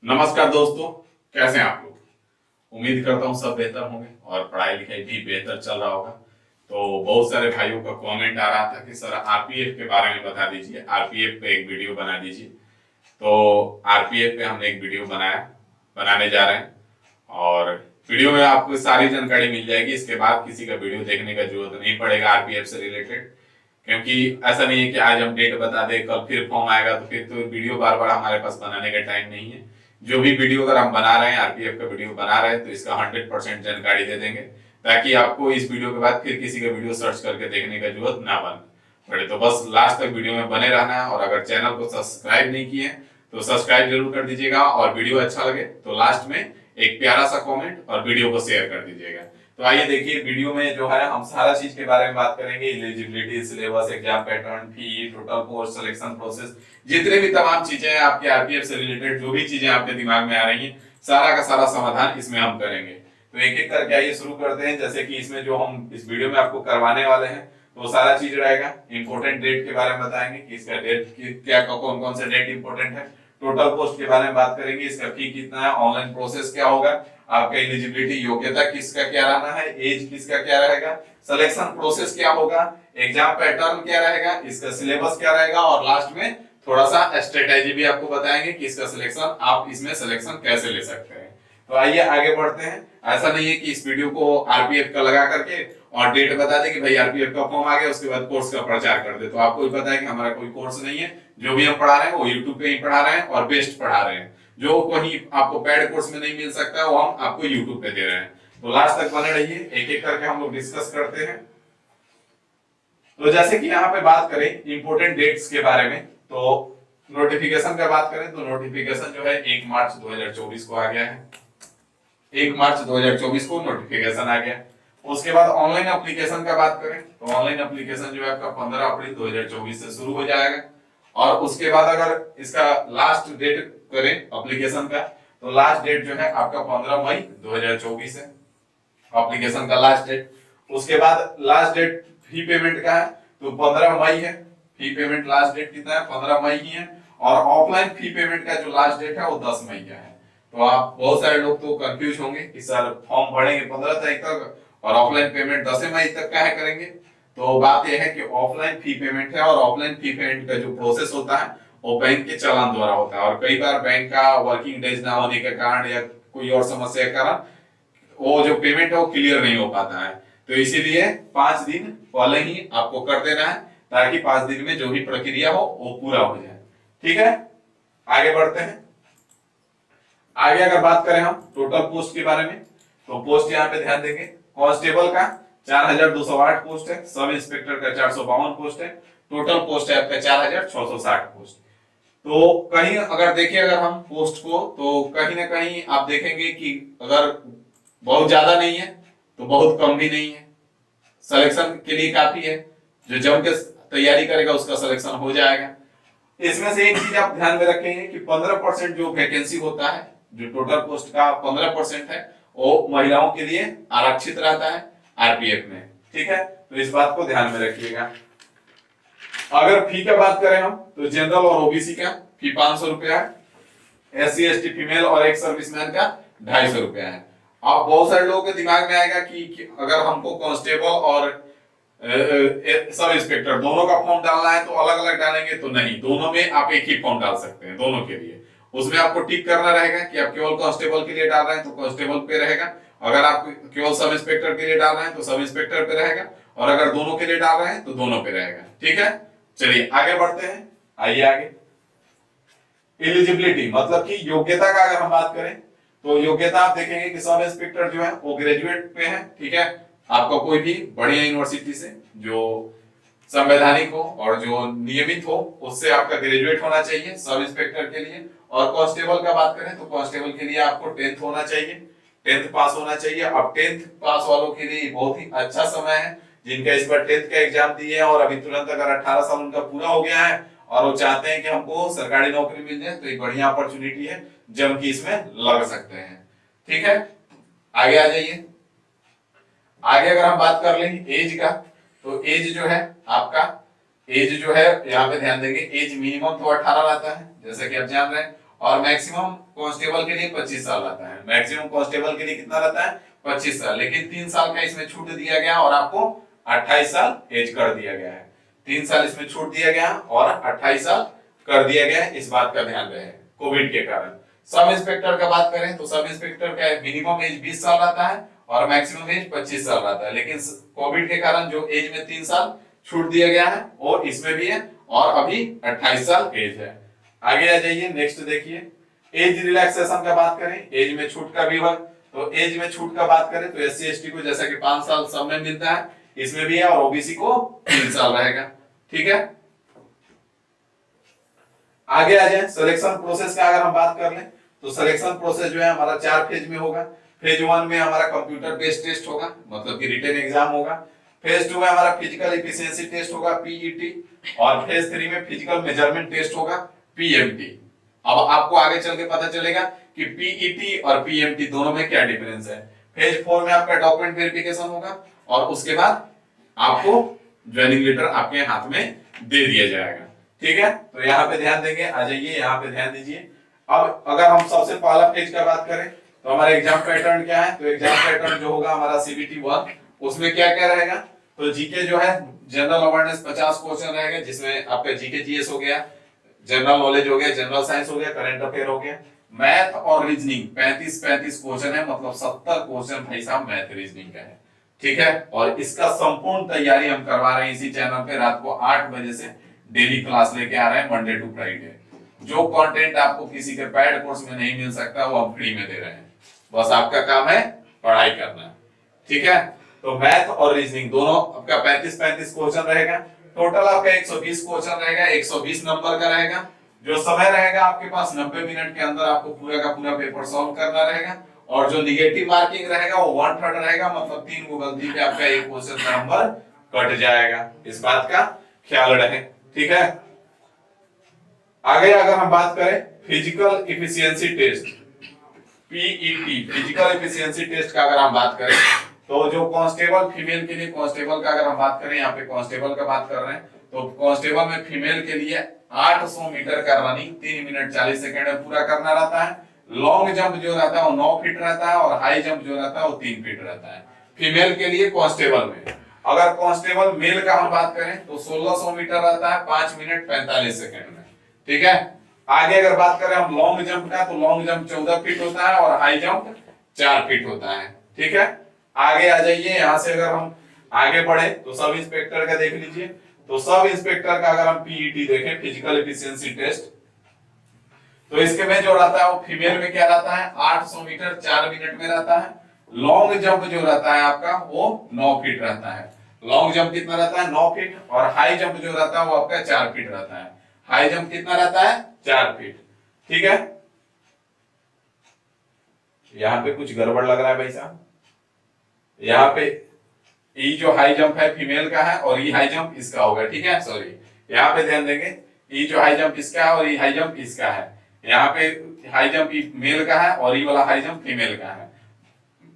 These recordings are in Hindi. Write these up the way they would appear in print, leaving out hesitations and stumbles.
नमस्कार दोस्तों, कैसे हैं आप लोग। उम्मीद करता हूँ सब बेहतर होंगे और पढ़ाई लिखाई भी बेहतर चल रहा होगा। तो बहुत सारे भाइयों का कमेंट आ रहा था कि सर आरपीएफ के बारे में बता दीजिए, आरपीएफ पे एक वीडियो बना दीजिए। तो आरपीएफ पे हमने एक वीडियो बनाने जा रहे हैं और वीडियो में आपको सारी जानकारी मिल जाएगी। इसके बाद किसी का वीडियो देखने का जरूरत नहीं पड़ेगा आरपीएफ से रिलेटेड, क्योंकि ऐसा नहीं है कि आज हम डेट बता दें कल फिर फॉर्म आएगा तो फिर तो वीडियो बार बार हमारे पास बनाने का टाइम नहीं है। जो भी वीडियो अगर हम बना रहे हैं, आरपीएफ का वीडियो बना रहे हैं, तो इसका 100% जानकारी दे देंगे, ताकि आपको इस वीडियो के बाद फिर किसी का वीडियो सर्च करके देखने का जरूरत ना पड़े। तो बस लास्ट तक वीडियो में बने रहना है और अगर चैनल को सब्सक्राइब नहीं किए तो सब्सक्राइब जरूर कर दीजिएगा और वीडियो अच्छा लगे तो लास्ट में एक प्यारा सा कमेंट और वीडियो को शेयर कर दीजिएगा। तो आइए देखिए, वीडियो में जो है हम सारा चीज के बारे में बात करेंगे। एलिजिबिलिटी, सिलेबस, एग्जाम पैटर्न, फी, टोटल पोस्ट, सिलेक्शन प्रोसेस, जितने भी तमाम चीजें हैं आपके आरपीएफ से रिलेटेड, जो भी चीजें आपके दिमाग में आ रही हैं, सारा का सारा समाधान इसमें हम करेंगे। तो एक एक करके आइए शुरू करते हैं। जैसे कि इसमें जो हम इस वीडियो में आपको करवाने वाले हैं तो सारा चीज रहेगा। इंपोर्टेंट डेट के बारे में बताएंगे कि इसका डेट क्या, कौन कौन से डेट इंपोर्टेंट है। टोटल पोस्ट के बारे में बात करेंगे, इसका फी कितना है, ऑनलाइन प्रोसेस क्या होगा, आपका एलिजिबिलिटी योग्यता किसका क्या रहना है, एज किसका क्या रहेगा, सिलेक्शन प्रोसेस क्या होगा, एग्जाम पैटर्न क्या रहेगा, इसका सिलेबस क्या रहेगा और लास्ट में थोड़ा सा स्ट्रेटेजी भी आपको बताएंगे कि इसका सिलेक्शन, आप इसमें सिलेक्शन कैसे ले सकते हैं। तो आइए आगे बढ़ते हैं। ऐसा नहीं है कि इस वीडियो को आरपीएफ का लगा करके और डेट बता दे कि भाई आरपीएफ का फॉर्म आ गया, उसके बाद कोर्स का प्रचार कर दे। तो आपको भी पता है कि हमारा कोई कोर्स नहीं है, जो भी हम पढ़ा रहे हैं वो यूट्यूब पे ही पढ़ा रहे हैं और बेस्ट पढ़ा रहे हैं। जो कहीं आपको पेड कोर्स में नहीं मिल सकता वो हम आपको यूट्यूब पे दे रहे हैं। तो लास्ट तक बने रहिए, एक एक करके हम लोग डिस्कस करते हैं। तो जैसे कि यहाँ पे बात करें इंपोर्टेंट डेट्स के बारे में, तो नोटिफिकेशन का बात करें तो नोटिफिकेशन जो है 1 मार्च 2024 को आ गया है। 1 मार्च 2024 को नोटिफिकेशन आ गया। उसके बाद ऑनलाइन एप्लीकेशन का बात करें तो ऑनलाइन एप्लीकेशन जो है आपका 15 अप्रैल 2024 से शुरू हो जाएगा। और उसके बाद अगर इसका लास्ट डेट करें एप्लीकेशन का तो लास्ट डेट जो है आपका 15 मई 2024 है, एप्लीकेशन का लास्ट डेट। उसके बाद लास्ट डेट फी पेमेंट का है तो 15 मई है। फी पेमेंट लास्ट डेट कितना है, 15 मई ही है। और ऑफलाइन फी पेमेंट का जो लास्ट डेट है वो 10 मई का है। तो आप बहुत सारे लोग तो कंफ्यूज होंगे कि सर फॉर्म भरेंगे 15 तारीख तक और ऑफलाइन पेमेंट 10 मई तक का है करेंगे। तो बात यह है कि ऑफलाइन फी पेमेंट है और ऑफलाइन फी पेमेंट का जो प्रोसेस होता है वो बैंक के चालान द्वारा होता है। और कई बार बैंक का वर्किंग डेज ना होने के कारण या कोई और समस्या के कारण वो जो पेमेंट है वो क्लियर नहीं हो पाता है। तो इसीलिए 5 दिन पहले ही आपको कर देना है, ताकि 5 दिन में जो भी प्रक्रिया हो वो पूरा हो जाए। ठीक है, आगे बढ़ते हैं। आगे अगर बात करें हम टोटल पोस्ट के बारे में तो पोस्ट यहाँ पे ध्यान देंगे। कांस्टेबल का 4208 पोस्ट है, सब इंस्पेक्टर का 452 पोस्ट है, टोटल पोस्ट है आपका 4660 पोस्ट। तो कहीं अगर देखें अगर हम पोस्ट को तो कहीं ना कहीं आप देखेंगे कि अगर बहुत ज्यादा नहीं है तो बहुत कम भी नहीं है। सिलेक्शन के लिए काफी है, जो जम के तैयारी करेगा उसका सिलेक्शन हो जाएगा। इसमें से एक चीज आप ध्यान में रखेंगे कि 15% जो वैकेंसी होता है, जो टोटल पोस्ट का 15% है वो महिलाओं के लिए आरक्षित रहता है आरपीएफ में। ठीक है, तो इस बात को ध्यान में रखिएगा। अगर फी का बात करें हम तो जनरल और ओबीसी का फी 500 रुपया है, एससी एसटी फीमेल और एक सर्विसमैन का 250 रुपया है। अब बहुत सारे लोगों के दिमाग में आएगा कि अगर हमको कांस्टेबल और सब इंस्पेक्टर दोनों का फॉर्म डालना है तो अलग अलग डालेंगे, तो नहीं, दोनों में आप एक ही फॉर्म डाल सकते हैं दोनों के लिए। उसमें आपको टिक करना रहेगा कि आप केवल कांस्टेबल के लिए डाल रहे हैं तो कांस्टेबल पे रहेगा, अगर आप केवल सब इंस्पेक्टर के लिए डाल रहे हैं तो सब इंस्पेक्टर पे रहेगा, और अगर दोनों के लिए डाल रहे हैं तो दोनों पे रहेगा। ठीक है, चलिए आगे बढ़ते हैं। आइए आगे। एलिजिबिलिटी मतलब कि योग्यता का अगर हम बात करें तो योग्यता आप देखेंगे कि सब इंस्पेक्टर जो है वो ग्रेजुएट पे है। ठीक है, आपका कोई भी बढ़िया यूनिवर्सिटी से जो संवैधानिक हो और जो नियमित हो उससे आपका ग्रेजुएट होना चाहिए सब इंस्पेक्टर के लिए। और कांस्टेबल का बात करें तो कांस्टेबल के लिए आपको 10th होना चाहिए, 10th पास होना चाहिए। अब 10th पास वालों के लिए बहुत ही अच्छा समय है, जिनका इस बार 10th का एग्जाम दिए और अभी तुरंत अगर 18 साल उनका पूरा हो गया है और वो चाहते हैं कि हमको सरकारी नौकरी मिल जाए तो एक बढ़िया अपॉर्चुनिटी है, जम की इसमें लग सकते हैं। ठीक है, आगे आ जाइए। आगे अगर हम बात कर लेंगे एज का तो एज जो है आपका, एज जो है यहाँ पे ध्यान देंगे, एज मिनिमम तो 18 रहता है जैसे कि आप जान रहे हैं, और मैक्सिमम कांस्टेबल के लिए 25 साल रहता है। मैक्सिमम कांस्टेबल के लिए कितना रहता है? 25 साल। लेकिन 3 साल का इसमें छूट दिया गया और आपको 28 साल एज कर दिया गया है। 3 साल इसमें छूट दिया गया और 28 साल कर दिया गया है। इस बात का ध्यान रहे कोविड के कारण। सब इंस्पेक्टर का बात करें तो सब इंस्पेक्टर का मिनिमम एज 20 साल रहता है और मैक्सिमम एज 25 साल रहता है। लेकिन कोविड के कारण जो एज में 3 साल छूट दिया गया है और इसमें भी है और अभी 28 साल एज है। आगे आ जाइए, नेक्स्ट देखिए एज रिलैक्सेशन का बात करें, एज में छूट का विवरण। तो एज में छूट का बात करें तो एससी एसटी को जैसा कि 5 साल सब में मिलता है, इसमें भी है और ओबीसी को 3 साल रहेगा। ठीक है, आगे आ जाए सिलेक्शन प्रोसेस का अगर हम बात कर लें तो सिलेक्शन प्रोसेस जो है हमारा 4 फेज में होगा। फेज 1 में हमारा कंप्यूटर बेस्ड टेस्ट होगा, मतलब कि रिटन एग्जाम होगा। फेज 2 में हमारा फिजिकल एफिशिएंसी टेस्ट होगा पीईटी और फेज 3 में फिजिकल मेजरमेंट टेस्ट होगा पीएमटी। अब आपको आगे चल के पता चलेगा कि पीईटी और पीएमटी दोनों में क्या डिफरेंस है। फेज 4 में आपका डॉक्यूमेंट वेरिफिकेशन होगा और उसके बाद आपको ज्वाइनिंग लेटर आपके हाथ में दे दिया जाएगा। ठीक है, तो यहाँ पे ध्यान देंगे। आ जाइए यहाँ पे ध्यान दीजिए। अब अगर हम सबसे पहला पेज का बात करें तो हमारा एग्जाम पैटर्न क्या है, तो एग्जाम पैटर्न जो होगा हमारा सीबीटी 1, उसमें क्या क्या रहेगा। तो जीके जो है जनरल अवेयरनेस 50 क्वेश्चन रहेगा, जिसमें आपका जीके जीएस हो गया, जनरल नॉलेज हो गया, जनरल साइंस हो गया, करंट अफेयर हो गया। मैथ और रीजनिंग 35 क्वेश्चन है, मतलब 70 क्वेश्चन भाई साहब मैथ रीजनिंग का है। ठीक है, और इसका संपूर्ण तैयारी हम करवा रहे हैं इसी चैनल पे रात को 8 बजे से डेली क्लास लेके आ रहे हैं मंडे टू फ्राइडे। जो कंटेंट आपको किसी के पैड कोर्स में नहीं मिल सकता वो हम फ्री में दे रहे हैं, बस आपका काम है पढ़ाई करना। ठीक है, तो मैथ और रीजनिंग दोनों आपका 35 क्वेश्चन रहेगा। टोटल आपका 120 क्वेश्चन रहेगा, 120 नंबर का रहेगा। जो समय रहेगा आपके पास 90 मिनट के अंदर आपको पूरा का पूरा पेपर सॉल्व करना रहेगा। और जो निगेटिव मार्किंग रहेगा वो 1/3 रहेगा, मतलब 3 गो गलती पे आपका एक क्वेश्चन का नंबर कट जाएगा। इस बात का ख्याल रखें। ठीक है, आगे अगर हम बात करें physical efficiency test PET, physical efficiency test का अगर हम बात करें तो जो कांस्टेबल फीमेल के लिए, कांस्टेबल का अगर हम बात करें, यहाँ पे कांस्टेबल का बात कर रहे हैं, तो कांस्टेबल में फीमेल के लिए 800 मीटर का रनिंग 3 मिनट 40 सेकंड में पूरा करना रहता है। लॉन्ग जंप जो रहता है वो 9 फीट रहता है और हाई जंप जो रहता है वो 3 फीट रहता है फीमेल के लिए कांस्टेबल में। अगर कांस्टेबल मेल का हम बात करें तो 1600 मीटर रहता है 5 मिनट 45 सेकंड में। ठीक है, आगे अगर बात करें हम लॉन्ग जंप का तो लॉन्ग जंप 14 फीट होता है और हाई जंप 4 फीट होता है। ठीक है, आगे आ जाइए। यहां से अगर हम आगे बढ़े तो सब इंस्पेक्टर का देख लीजिए। तो सब इंस्पेक्टर का अगर हम पीईटी देखें, फिजिकल एफिशिएंसी टेस्ट, तो इसके में जो रहता है वो फीमेल में क्या रहता है 800 मीटर 4 मिनट में रहता है। लॉन्ग जंप जो रहता है आपका वो 9 फीट रहता है। लॉन्ग जंप कितना रहता है 9 फीट और हाई जंप जो रहता है वो आपका 4 फीट रहता है। हाई जंप कितना रहता है 4 फीट। ठीक है, यहां पे कुछ गड़बड़ लग रहा है भाई साहब। यहाँ पे ई जो हाई जंप है फीमेल का है और ई हाई जंप इसका होगा। ठीक है, सॉरी, यहाँ पे ध्यान देंगे। ई जो हाई जंप इसका है और ई हाई जंप इसका है। यहाँ पे हाई जंप मेल का है और ई वाला हाई जंप फीमेल का है।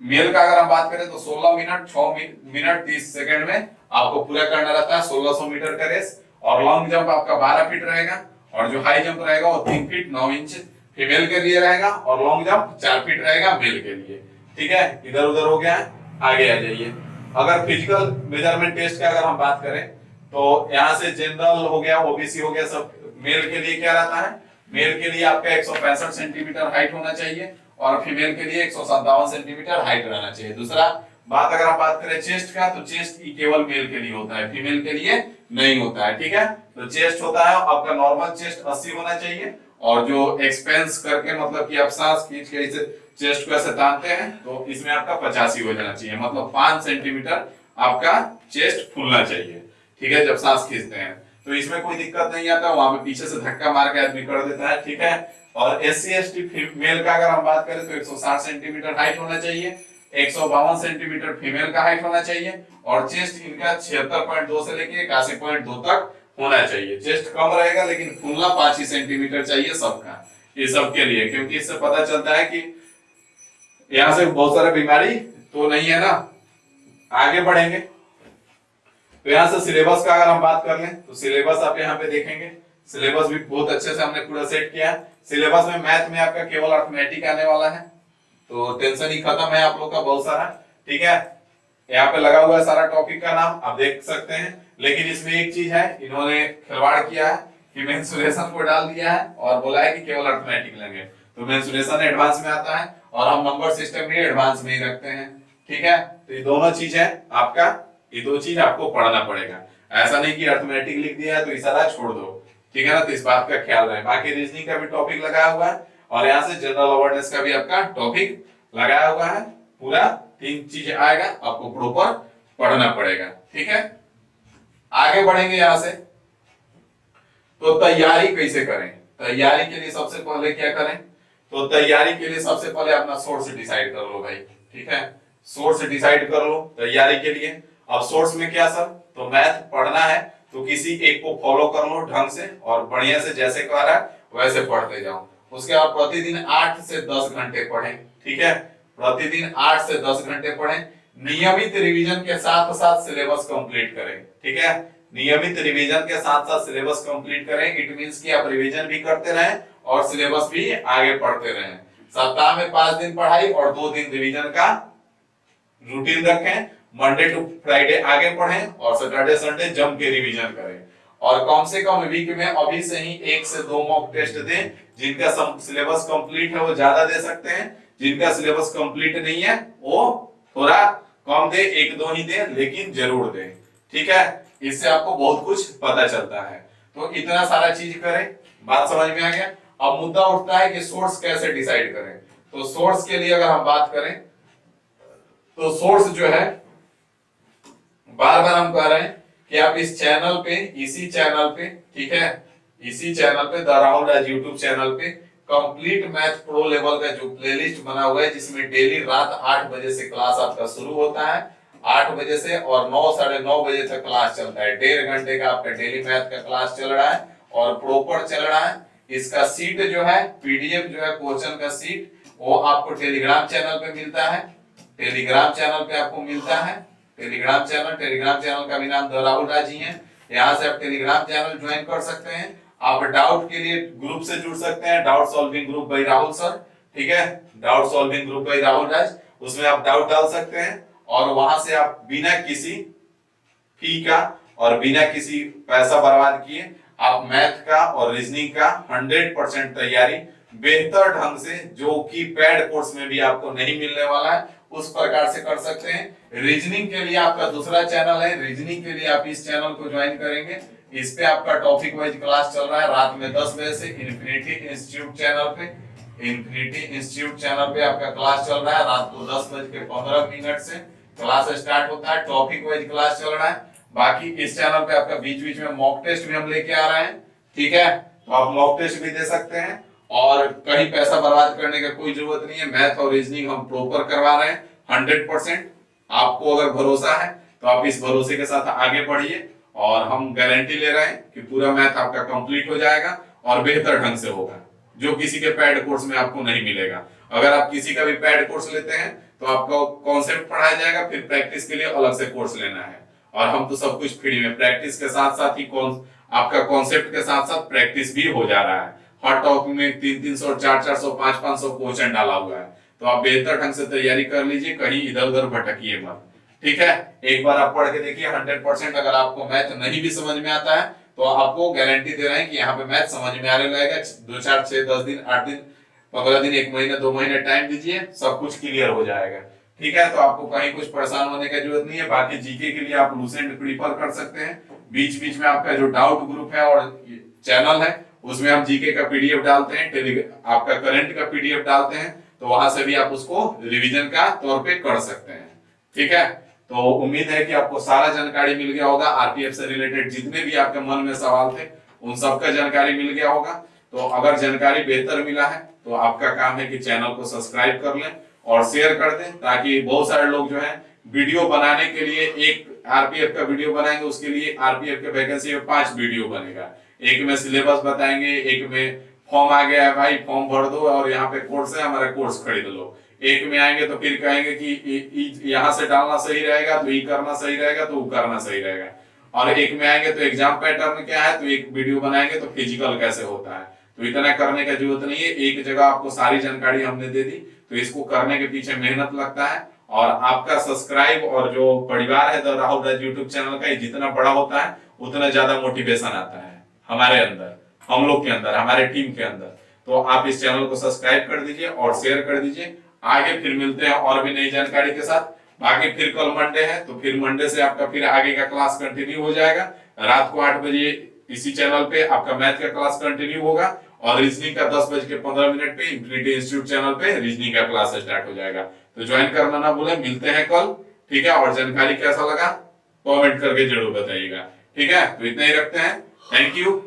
मेल का अगर हम बात करें तो 16 मिनट 6 मिनट 30 सेकंड में आपको पूरा करना रहता है 1600 मीटर का रेस। और लॉन्ग जंप आपका 12 फीट रहेगा और जो हाई जंप रहेगा वो 3 फीट 9 इंच फीमेल के लिए रहेगा और लॉन्ग जंप 4 फीट रहेगा मेल के लिए। ठीक है, इधर उधर हो गया है। आगे आ जाइए। अगर फिजिकल मेजरमेंट टेस्ट का अगर हम बात करें तो यहाँ से जनरल हो गया, ओबीसी हो गया, सब मेल के लिए क्या रहता है, मेल के लिए आपका 165 सेंटीमीटर हाइट होना चाहिए और फीमेल के लिए 157 सेंटीमीटर हाइट रहना चाहिए। दूसरा बात अगर हम बात करें चेस्ट का तो चेस्ट की केवल मेल के लिए होता है, फीमेल के लिए नहीं होता है। ठीक है, तो चेस्ट होता है आपका नॉर्मल चेस्ट 80 होना चाहिए और जो एक्सपेंस करके मतलब कि आप सांस खींच के इसे चेस्ट को ऐसे तानते हैं तो इसमें आपका 85 हो जाना चाहिए, मतलब 5 सेंटीमीटर आपका चेस्ट फूलना चाहिए। ठीक है, जब सांस खींचते हैं तो इसमें कोई दिक्कत नहीं आता, वहां पे पीछे से धक्का मार के आदमी कर देता है। ठीक है, और एससी एसटी मेल का अगर हम बात करें तो 160 सेंटीमीटर हाइट होना चाहिए, 152 सेंटीमीटर फीमेल का हाइट होना चाहिए और चेस्ट इनका 76.2 से लेके 81.2 तक होना चाहिए। चेस्ट कम रहेगा लेकिन फूलना 5 ही सेंटीमीटर चाहिए सबका, ये सबके लिए, क्योंकि इससे पता चलता है कि यहाँ से बहुत सारे बीमारी तो नहीं है ना। आगे बढ़ेंगे तो यहाँ से सिलेबस का अगर हम बात कर लें तो सिलेबस आप यहाँ पे देखेंगे। सिलेबस भी बहुत अच्छे से हमने पूरा सेट किया है। सिलेबस में मैथ में आपका केवल अर्थमेटिक आने वाला है, तो टेंशन ही खत्म है आप लोग का बहुत सारा। ठीक है, यहाँ पे लगा हुआ है सारा टॉपिक का नाम, आप देख सकते हैं। लेकिन इसमें एक चीज है, इन्होंने खिलवाड़ किया है कि मेंसुरेशन को डाल दिया है और बोला है कि केवल अर्थमेटिक लेंगे। तो मेंसुरेशन एडवांस में आता है और हम नंबर सिस्टम भी एडवांस में ही रखते हैं। ठीक है, तो ये दोनों चीज है आपका, ये दो चीज आपको पढ़ना पड़ेगा। ऐसा नहीं कि अर्थमेटिक लिख दिया है तो ये सारा छोड़ दो। ठीक है ना, तो इस बात का ख्याल रहे। बाकी रीजनिंग का भी टॉपिक लगाया हुआ है और यहाँ से जनरल अवेयरनेस का भी आपका टॉपिक लगाया हुआ है। पूरा 3 चीज आएगा, आपको प्रॉपर पढ़ना पड़ेगा। ठीक है, आगे बढ़ेंगे यहाँ से। तो तैयारी कैसे करें? तैयारी के लिए सबसे पहले क्या करें? तो तैयारी के लिए सबसे पहले अपना सोर्स डिसाइड कर लो भाई। ठीक है, सोर्स डिसाइड कर लो तैयारी के लिए। अब सोर्स में क्या सर? तो मैथ पढ़ना है तो किसी एक को फॉलो कर लो ढंग से और बढ़िया से, जैसे कह रहा है वैसे पढ़ते जाओ। उसके बाद प्रतिदिन 8 से 10 घंटे पढ़ें। ठीक है, प्रतिदिन 8 से 10 घंटे पढ़ें। नियमित रिवीजन के साथ साथ सिलेबस कंप्लीट करें। ठीक है, नियमित रिवीजन के साथ साथ सिलेबस कंप्लीट करें। इट मींस कि आप रिवीजन भी करते रहें और सिलेबस भी आगे पढ़ते रहें। सप्ताह में 5 दिन पढ़ाई और 2 दिन रिवीजन का रूटीन रखें। मंडे टू फ्राइडे आगे पढ़ें और सैटरडे संडे जम के रिवीजन करें। और कम से कम वीक में अभी से ही 1 से 2 मॉक टेस्ट दें। जिनका सिलेबस कंप्लीट है वो ज्यादा दे सकते हैं, जिनका सिलेबस कंप्लीट नहीं है वो थोड़ा कम दे, 1-2 ही दे, लेकिन जरूर दे। ठीक है, इससे आपको बहुत कुछ पता चलता है। तो इतना सारा चीज करें, बात समझ में आ गया। अब मुद्दा उठता है कि सोर्स कैसे डिसाइड करें। तो सोर्स के लिए अगर हम बात करें तो सोर्स जो है, बार बार हम कह रहे हैं कि आप इस चैनल पे, इसी चैनल पे, ठीक है, इसी चैनल पे, the Rahul Raj YouTube channel पे कंप्लीट मैथ प्रो लेवल का जो प्लेलिस्ट बना हुआ है, जिसमें डेली रात 8 बजे से क्लास आपका शुरू होता है, 8 बजे से, और 9 साढ़े 9 बजे तक क्लास चलता है। 1.5 घंटे का आपका डेली मैथ का क्लास चल रहा है और प्रॉपर चल रहा है। इसका सीट जो है, पीडीएफ जो है क्वेश्चन का सीट, वो आपको टेलीग्राम चैनल पे मिलता है। टेलीग्राम चैनल पे आपको मिलता है, टेलीग्राम चैनल का भी नाम द राहुल राज ही है। यहाँ से आप टेलीग्राम चैनल ज्वाइन कर सकते हैं। आप डाउट के लिए ग्रुप से जुड़ सकते हैं, doubt solving group by Rahul sir. ठीक है, doubt solving group by Rahul Raj, उसमें आप डाउट डाल सकते हैं और वहां से आप बिना किसी फी का और बिना किसी पैसा बर्बाद किए आप मैथ का और रीजनिंग का 100% तैयारी बेहतर ढंग से, जो कि पेड कोर्स में भी आपको नहीं मिलने वाला है, उस प्रकार से कर सकते हैं। रीजनिंग के लिए आपका दूसरा चैनल है, रीजनिंग के लिए आप इस चैनल को ज्वाइन करेंगे। इस पे आपका टॉपिक वाइज क्लास चल रहा है रात में 10 बजे से इन्फिनिटी इंस्टीट्यूट चैनल पे। इन्फिनिटी इंस्टीट्यूट चैनल पे आपका क्लास चल रहा है रात को 10:15 से क्लास स्टार्ट होता है। टॉपिक वाइज क्लास चल रहा है। बाकी इस चैनल पे आपका बीच बीच में मॉक टेस्ट भी हम लेके आ रहे हैं। ठीक है, तो आप मॉक टेस्ट भी दे सकते हैं और कहीं पैसा बर्बाद करने का कोई जरूरत नहीं है। मैथ और रीजनिंग हम प्रॉपर करवा रहे हैं 100%। आपको अगर भरोसा है तो आप इस भरोसे के साथ आगे बढ़िए और हम गारंटी ले रहे हैं कि पूरा मैथ आपका कंप्लीट हो जाएगा और बेहतर ढंग से होगा, जो किसी के पेड कोर्स में आपको नहीं मिलेगा। अगर आप किसी का भी पेड कोर्स लेते हैं तो आपको कॉन्सेप्ट पढ़ाया जाएगा, फिर प्रैक्टिस के लिए अलग से कोर्स लेना है। और हम तो सब कुछ फ्री में, प्रैक्टिस के साथ साथ ही आपका कॉन्सेप्ट के साथ साथ प्रैक्टिस भी हो जा रहा है। हर टॉपिक में 300-300, 400-400, 500-500 क्वेश्चन डाला हुआ है। तो आप बेहतर ढंग से तैयारी कर लीजिए, कहीं इधर उधर भटकिए मत। ठीक है, एक बार आप पढ़ के देखिए 100%। अगर आपको मैथ नहीं भी समझ में आता है तो आपको गारंटी दे रहे हैं कि यहाँ पे मैथ समझ में आने लगेगा। 2, 4, 6, 10 दिन, 8 दिन, 15 दिन, 1 महीना, 2 महीने टाइम दीजिए, सब कुछ क्लियर हो जाएगा। ठीक है, तो आपको कहीं कुछ परेशान होने की जरूरत नहीं है। बाकी जीके के लिए आप लूसेंट प्रीफर कर सकते हैं। बीच बीच में आपका जो डाउट ग्रुप है और चैनल है उसमें हम जीके का पीडीएफ डालते हैं, आपका करंट का पीडीएफ डालते हैं, तो वहां से भी आप उसको रिवीजन का तौर पे कर सकते हैं। ठीक है, तो उम्मीद है कि आपको सारा जानकारी मिल गया होगा। आरपीएफ से रिलेटेड जितने भी आपके मन में सवाल थे उन सबका जानकारी मिल गया होगा। तो अगर जानकारी बेहतर मिला है तो आपका काम है कि चैनल को सब्सक्राइब कर लें और शेयर कर दें, ताकि बहुत सारे लोग जो है वीडियो बनाने के लिए, एक आरपीएफ का वीडियो बनाएंगे उसके लिए आरपीएफ के वैकेंसी में 5 वीडियो बनेगा। एक में सिलेबस बताएंगे, एक में फॉर्म आ गया है भाई फॉर्म भर दो और यहाँ पे कोर्स है हमारा कोर्स खरीद लो। एक में आएंगे तो फिर कहेंगे कि यहाँ से डालना सही रहेगा तो ये करना सही रहेगा तो वो करना सही रहेगा। और एक में आएंगे तो एग्जाम पैटर्न क्या है, तो एक वीडियो बनाएंगे तो फिजिकल कैसे होता है। तो इतना करने का जरूरत नहीं है, एक जगह आपको सारी जानकारी हमने दे दी। तो इसको करने के पीछे मेहनत लगता है, और आपका सब्सक्राइब और जो परिवार है the Rahul Raj YouTube channel का, जितना बड़ा होता है उतना ज्यादा मोटिवेशन आता है हमारे अंदर, हम लोग के अंदर, हमारे टीम के अंदर। तो आप इस चैनल को सब्सक्राइब कर दीजिए और शेयर कर दीजिए। आगे फिर मिलते हैं और भी नई जानकारी के साथ। बाकी फिर कल मंडे है, तो फिर मंडे से आपका फिर आगे का क्लास कंटिन्यू हो जाएगा। रात को 8 बजे इसी चैनल पे आपका मैथ का क्लास कंटिन्यू होगा, और रीजनिंग का 10:15 पे इंफिनिटी इंस्टीट्यूट चैनल पे रीजनिंग का क्लास स्टार्ट हो जाएगा। तो ज्वाइन करना ना भूलें। मिलते हैं कल, ठीक है। और जानकारी कैसा लगा कमेंट करके जरूर बताइएगा, ठीक है। तो इतना ही रखते हैं। Thank you.